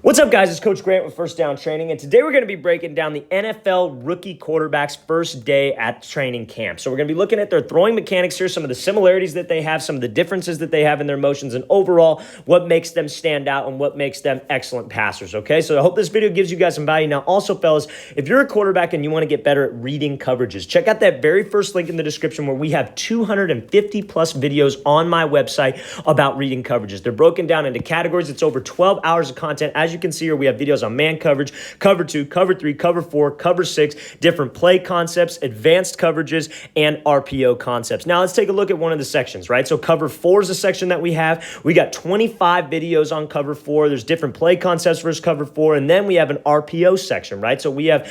What's up, guys? It's Coach Grant with First Down Training, and today we're going to be breaking down the NFL rookie quarterbacks' first day at training camp. So we're going to be looking at their throwing mechanics here, some of the similarities that they have, some of the differences that they have in their motions, and overall, what makes them stand out and what makes them excellent passers, okay? So I hope this video gives you guys some value. Now, also, fellas, if you're a quarterback and you want to get better at reading coverages, check out that very first link in the description where we have 250-plus videos on my website about reading coverages. They're broken down into categories. It's over 12 hours of content. As you can see here, we have videos on man coverage, cover 2, cover 3, cover 4, cover 6, different play concepts, advanced coverages, and RPO concepts. Now, let's take a look at one of the sections, right? So cover 4 is a section that we have. We got 25 videos on cover 4. There's different play concepts versus cover 4, and then we have an RPO section, right? So we have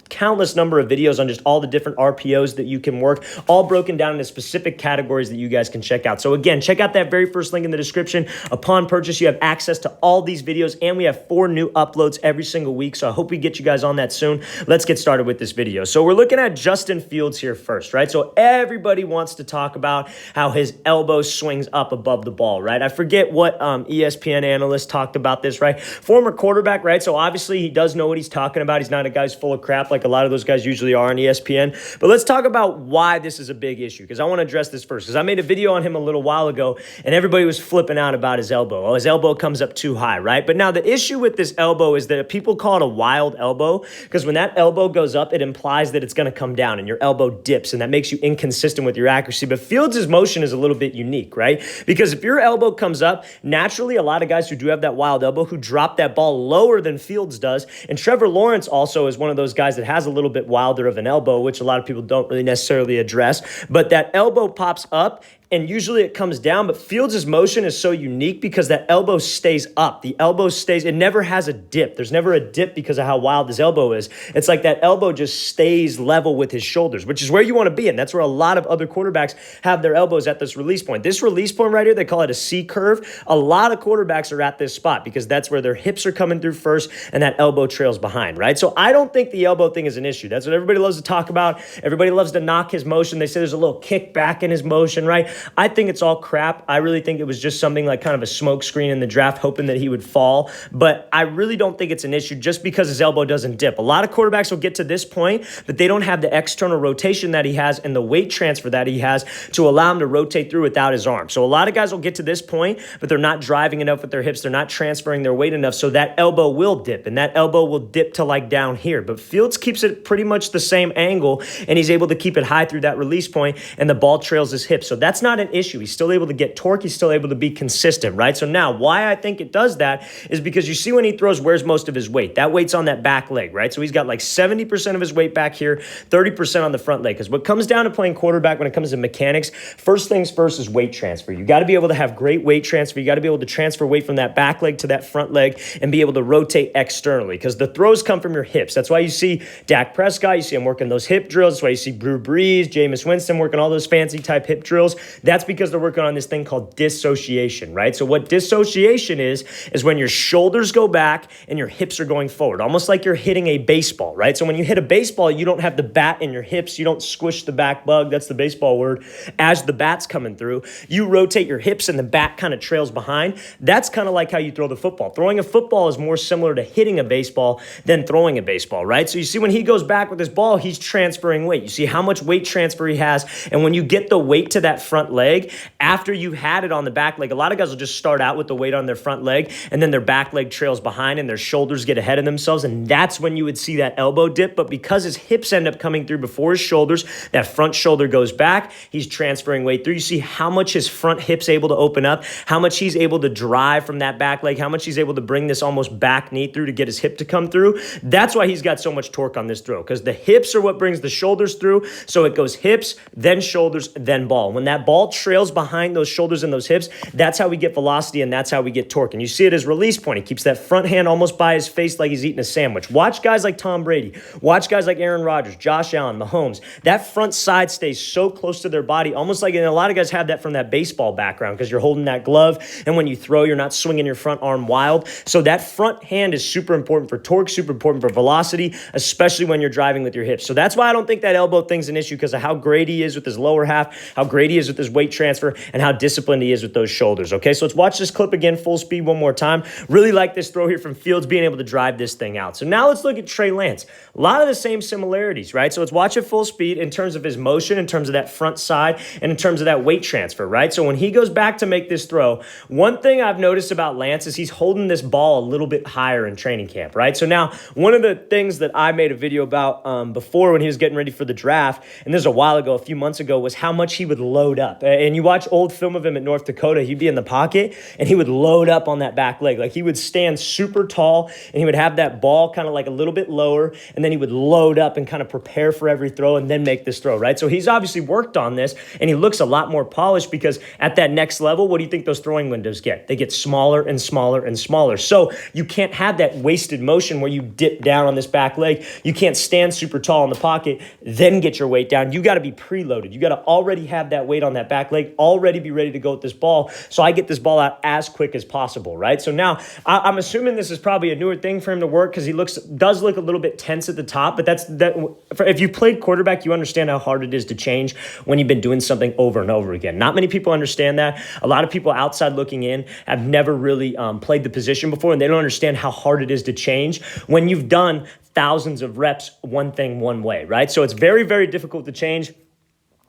countless number of videos on just all the different RPOs that you can work, all broken down into specific categories that you guys can check out. So again, check out that very first link in the description. Upon purchase, you have access to all these videos, and we have 4 new uploads every single week, so I hope we get you guys on that soon. Let's get started with this video. So we're looking at Justin Fields here first, right? So everybody wants to talk about how his elbow swings up above the ball, right? I forget what ESPN analyst talked about this, right? Former quarterback, right? So obviously he does know what he's talking about. He's not a guy who's full of crap like a lot of those guys usually are on ESPN. But let's talk about why this is a big issue, because I want to address this first, because I made a video on him a little while ago, and everybody was flipping out about his elbow. Oh, his elbow comes up too high, right? But now the issue with this elbow is that people call it a wild elbow, because when that elbow goes up, it implies that it's going to come down and your elbow dips, and that makes you inconsistent with your accuracy. But Fields' motion is a little bit unique, right? Because if your elbow comes up, naturally, a lot of guys who do have that wild elbow who drop that ball lower than Fields does, and Trevor Lawrence also is one of those guys that has a little bit wilder of an elbow, which a lot of people don't really necessarily address, but that elbow pops up and usually it comes down, but Fields' motion is so unique because that elbow stays up. The elbow stays, it never has a dip. There's never a dip because of how wild his elbow is. It's like that elbow just stays level with his shoulders, which is where you want to be, and that's where a lot of other quarterbacks have their elbows at this release point. This release point right here, they call it a C curve. A lot of quarterbacks are at this spot because that's where their hips are coming through first and that elbow trails behind, right? So I don't think the elbow thing is an issue. That's what everybody loves to talk about. Everybody loves to knock his motion. They say there's a little kick back in his motion, right? I think it's all crap. I really think it was just something like kind of a smoke screen in the draft, hoping that he would fall. But I really don't think it's an issue just because his elbow doesn't dip. A lot of quarterbacks will get to this point, but they don't have the external rotation that he has and the weight transfer that he has to allow him to rotate through without his arm. So a lot of guys will get to this point, but they're not driving enough with their hips. They're not transferring their weight enough. So that elbow will dip, and that elbow will dip to like down here. But Fields keeps it pretty much the same angle, and he's able to keep it high through that release point, and the ball trails his hips. So that's not an issue. He's still able to get torque. He's still able to be consistent, right? So now why I think it does that is because you see when he throws, where's most of his weight? That weight's on that back leg, right? So he's got like 70% of his weight back here, 30% on the front leg. Because what comes down to playing quarterback when it comes to mechanics, first things first is weight transfer. You got to be able to have great weight transfer. You got to be able to transfer weight from that back leg to that front leg and be able to rotate externally, because the throws come from your hips. That's why you see Dak Prescott, you see him working those hip drills. That's why you see Drew Brees, Jameis Winston working all those fancy type hip drills. That's because they're working on this thing called dissociation, right? So what dissociation is when your shoulders go back and your hips are going forward, almost like you're hitting a baseball, right? So when you hit a baseball, you don't have the bat in your hips. You don't squish the back bug, that's the baseball word, as the bat's coming through. You rotate your hips and the bat kind of trails behind. That's kind of like how you throw the football. Throwing a football is more similar to hitting a baseball than throwing a baseball, right? So you see when he goes back with his ball, he's transferring weight. You see how much weight transfer he has, and when you get the weight to that front leg, after you've had it on the back leg, a lot of guys will just start out with the weight on their front leg, and then their back leg trails behind and their shoulders get ahead of themselves, and that's when you would see that elbow dip. But because his hips end up coming through before his shoulders, that front shoulder goes back, he's transferring weight through. You see how much his front hip's able to open up, how much he's able to drive from that back leg, how much he's able to bring this almost back knee through to get his hip to come through. That's why he's got so much torque on this throw, because the hips are what brings the shoulders through. So it goes hips, then shoulders, then ball. When that ball trails behind those shoulders and those hips, that's how we get velocity, and that's how we get torque. And you see it as release point. He keeps that front hand almost by his face like he's eating a sandwich. Watch guys like Tom Brady. Watch guys like Aaron Rodgers, Josh Allen, Mahomes. That front side stays so close to their body, almost like, and a lot of guys have that from that baseball background because you're holding that glove, and when you throw, you're not swinging your front arm wild. So that front hand is super important for torque, super important for velocity, especially when you're driving with your hips. So that's why I don't think that elbow thing's an issue, because of how great he is with his lower half, how great he is with his weight transfer and how disciplined he is with those shoulders. Okay, so let's watch this clip again, full speed one more time. Really like this throw here from Fields, being able to drive this thing out. So now let's look at Trey Lance. A lot of the same similarities, right? So let's watch it full speed in terms of his motion, in terms of that front side, and in terms of that weight transfer, right? So when he goes back to make this throw, one thing I've noticed about Lance is he's holding this ball a little bit higher in training camp, right? So now one of the things that I made a video about before when he was getting ready for the draft, and this is a while ago, a few months ago, was how much he would load up. And you watch old film of him at North Dakota, he'd be in the pocket and he would load up on that back leg. Like he would stand super tall and he would have that ball kind of like a little bit lower, and then he would load up and kind of prepare for every throw and then make this throw, right? So he's obviously worked on this and he looks a lot more polished, because at that next level, what do you think those throwing windows get? They get smaller and smaller and smaller. So you can't have that wasted motion where you dip down on this back leg. You can't stand super tall in the pocket, then get your weight down. You got to be preloaded. You got to already have that weight on that back leg, already be ready to go with this ball. So I get this ball out as quick as possible, right? So now I'm assuming this is probably a newer thing for him to work, because he does look a little bit tense at the top, but if you played quarterback, you understand how hard it is to change when you've been doing something over and over again. Not many people understand that. A lot of people outside looking in have never really played the position before, and they don't understand how hard it is to change when you've done thousands of reps one thing one way, right? So it's very, very difficult to change.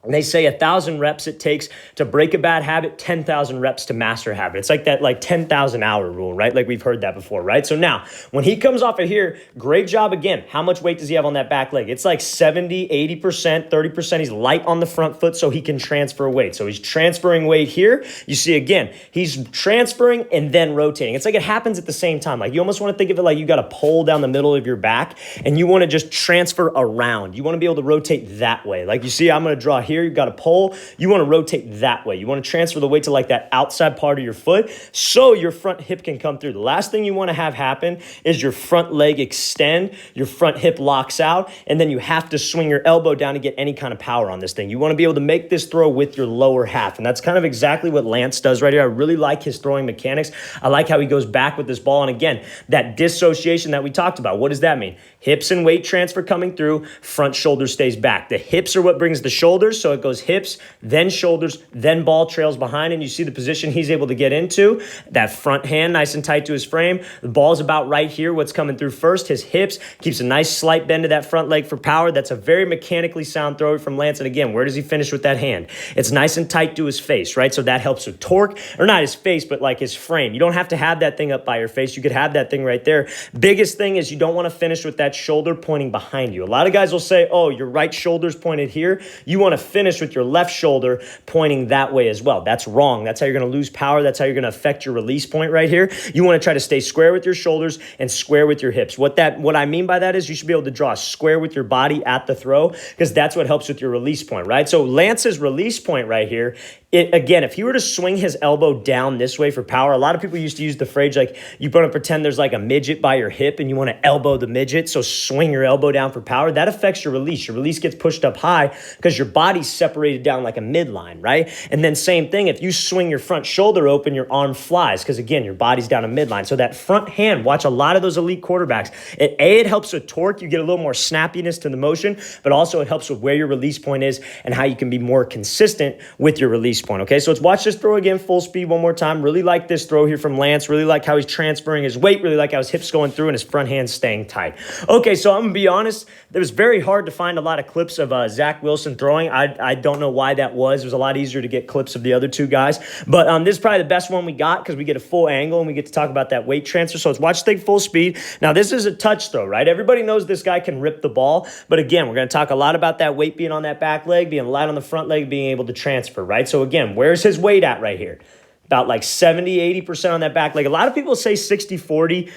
And they say 1,000 reps it takes to break a bad habit, 10,000 reps to master a habit. It's like that 10,000 hour rule, right? Like we've heard that before, right? So now when he comes off of here, great job again. How much weight does he have on that back leg? It's like 70, 80%, 30%. He's light on the front foot so he can transfer weight. So he's transferring weight here. You see again, he's transferring and then rotating. It's like it happens at the same time. Like you almost want to think of it like you got a pole down the middle of your back and you want to just transfer around. You want to be able to rotate that way. Like you see, I'm going to draw here, you've got a pole, you want to rotate that way. You want to transfer the weight to like that outside part of your foot so your front hip can come through. The last thing you want to have happen is your front leg extend, your front hip locks out, and then you have to swing your elbow down to get any kind of power on this thing. You want to be able to make this throw with your lower half, and that's kind of exactly what Lance does right here. I really like his throwing mechanics. I like how he goes back with this ball, and again, that dissociation that we talked about. What does that mean? Hips and weight transfer coming through, front shoulder stays back. The hips are what brings the shoulders, so it goes hips, then shoulders, then ball trails behind, and you see the position he's able to get into. That front hand nice and tight to his frame. The ball's about right here, what's coming through first. His hips, keeps a nice slight bend to that front leg for power. That's a very mechanically sound throw from Lance, and again, where does he finish with that hand? It's nice and tight to his face, right? So that helps with torque, or not his face, but like his frame. You don't have to have that thing up by your face. You could have that thing right there. Biggest thing is you don't want to finish with that shoulder pointing behind you. A lot of guys will say, oh, your right shoulder's pointed here. You want to finish with your left shoulder pointing that way as well. That's wrong. That's how you're going to lose power. That's how you're going to affect your release point right here. You want to try to stay square with your shoulders and square with your hips. What I mean by that is you should be able to draw a square with your body at the throw, because that's what helps with your release point, right? So Lance's release point right here, again, if he were to swing his elbow down this way for power, a lot of people used to use the phrase like, you want to pretend there's like a midget by your hip and you want to elbow the midget, so swing your elbow down for power. That affects your release. Your release gets pushed up high because your body's separated down like a midline, right? And then same thing, if you swing your front shoulder open, your arm flies because again, your body's down a midline. So that front hand, watch a lot of those elite quarterbacks. It helps with torque. You get a little more snappiness to the motion, but also it helps with where your release point is and how you can be more consistent with your release point. Okay, so let's watch this throw again, full speed one more time. Really like this throw here from Lance. Really like how he's transferring his weight. Really like how his hips going through and his front hand staying tight. Okay, so I'm going to be honest. It was very hard to find a lot of clips of Zach Wilson throwing. I don't know why that was. It was a lot easier to get clips of the other two guys. But this is probably the best one we got because we get a full angle and we get to talk about that weight transfer. So let's watch the thing full speed. Now, this is a touch throw, right? Everybody knows this guy can rip the ball. But again, we're going to talk a lot about that weight being on that back leg, being light on the front leg, being able to transfer, right? So again, where's his weight at right here? About like 70, 80% on that back leg. A lot of people say 60-40.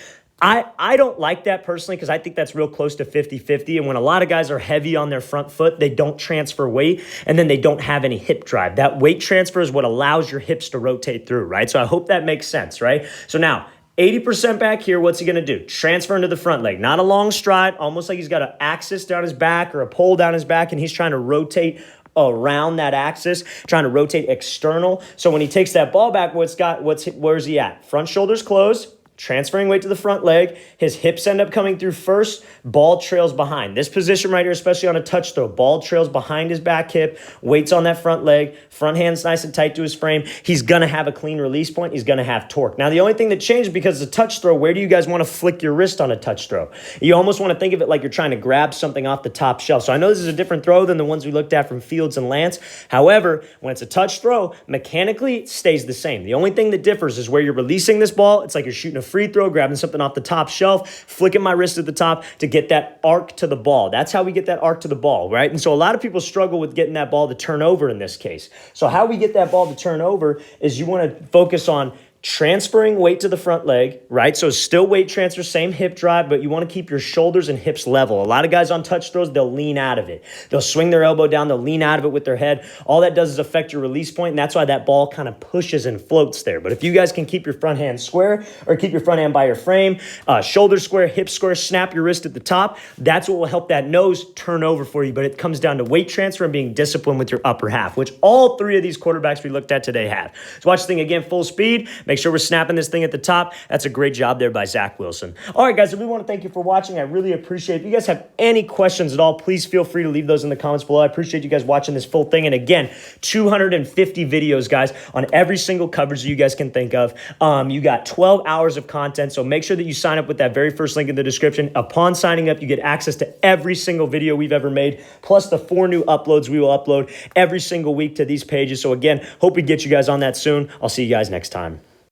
I don't like that personally because I think that's real close to 50-50. And when a lot of guys are heavy on their front foot, they don't transfer weight and then they don't have any hip drive. That weight transfer is what allows your hips to rotate through, right? So I hope that makes sense, right? So now 80% back here, what's he going to do? Transfer into the front leg. Not a long stride, almost like he's got an axis down his back or a pole down his back and he's trying to rotate around that axis, trying to rotate external. So when he takes that ball back, where's he at? Front shoulders closed. transferring weight to the front leg. His hips end up coming through first. Ball trails behind. This position right here, especially on a touch throw, ball trails behind his back hip. Weight's on that front leg. Front hand's nice and tight to his frame. He's going to have a clean release point. He's going to have torque. Now, the only thing that changed because it's a touch throw, where do you guys want to flick your wrist on a touch throw? You almost want to think of it like you're trying to grab something off the top shelf. So I know this is a different throw than the ones we looked at from Fields and Lance. However, when it's a touch throw, mechanically it stays the same. The only thing that differs is where you're releasing this ball. It's like you're shooting a free throw, grabbing something off the top shelf, flicking my wrist at the top to get that arc to the ball. That's how we get that arc to the ball, right? And so a lot of people struggle with getting that ball to turn over in this case. So how we get that ball to turn over is you want to focus on transferring weight to the front leg, right? So still weight transfer, same hip drive, but you want to keep your shoulders and hips level. A lot of guys on touch throws, they'll lean out of it. They'll swing their elbow down, they'll lean out of it with their head. All that does is affect your release point, and that's why that ball kind of pushes and floats there. But if you guys can keep your front hand square or keep your front hand by your frame, shoulders square, hips square, snap your wrist at the top, that's what will help that nose turn over for you. But it comes down to weight transfer and being disciplined with your upper half, which all three of these quarterbacks we looked at today have. So watch the thing again, full speed. Make sure we're snapping this thing at the top. That's a great job there by Zach Wilson. All right, guys, I really want to thank you for watching. I really appreciate it. If you guys have any questions at all, please feel free to leave those in the comments below. I appreciate you guys watching this full thing. And again, 250 videos, guys, on every single coverage that you guys can think of. You got 12 hours of content, so make sure that you sign up with that very first link in the description. Upon signing up, you get access to every single video we've ever made, plus the 4 new uploads we will upload every single week to these pages. So again, hope we get you guys on that soon. I'll see you guys next time.